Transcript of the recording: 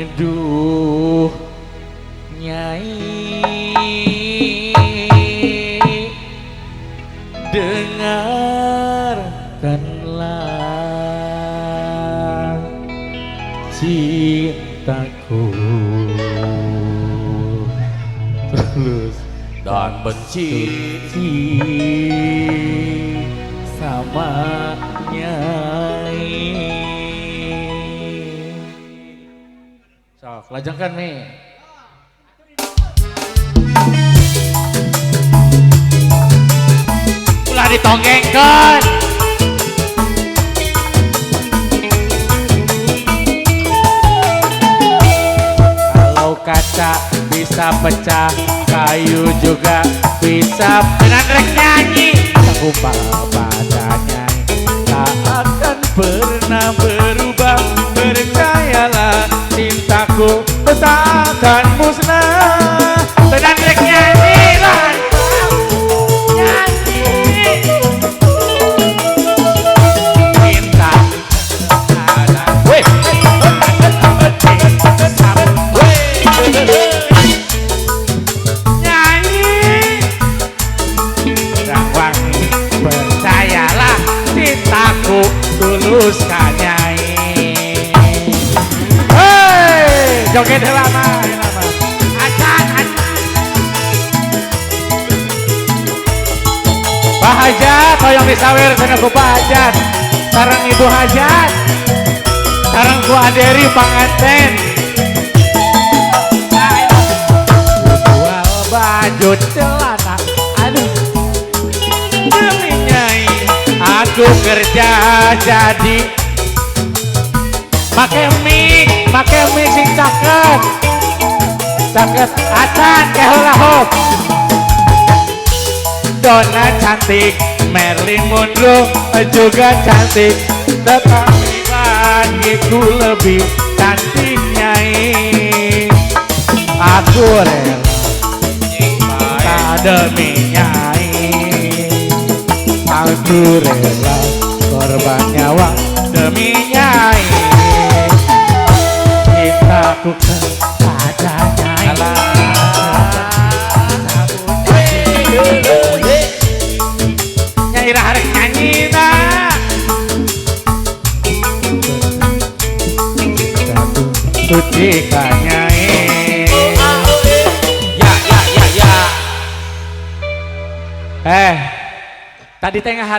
Aduh Nyai, dengarkanlah cintaku tulus dan benci sama Nyai. Sok lajengkan Mi. Ulah ditonggengkan. Kalau kaca bisa pecah, kayu juga bisa. Dengan rek nyanyi aku padanya tak akan pernah berubah. Percayalah cintaku tak akan musnah. Dengan rek nyanyi lah nyanyi cinta ada weh nyanyi dan wangi. Percayalah cintaku tulus kan Nyai. Hei joget lama acan Pak Hajat hoyong disawer sana ku Pak Hajat sareng Ibu Hajat sareng ku Aderi panganten jual baju celana aduh demi Nyai aku kerja jadi make mie sing caket acan kehelahop Dona cantik, Marilyn Monroe juga cantik, tetapi bagiku lebih cantik Nyai. Aku rela cinta demi Nyai, aku rela korban nyawa demi Nyai. Cintaku kepada Nyai. Nyai harus nyanyi nak. Suci Nyai. Ya. Tadi tengah hari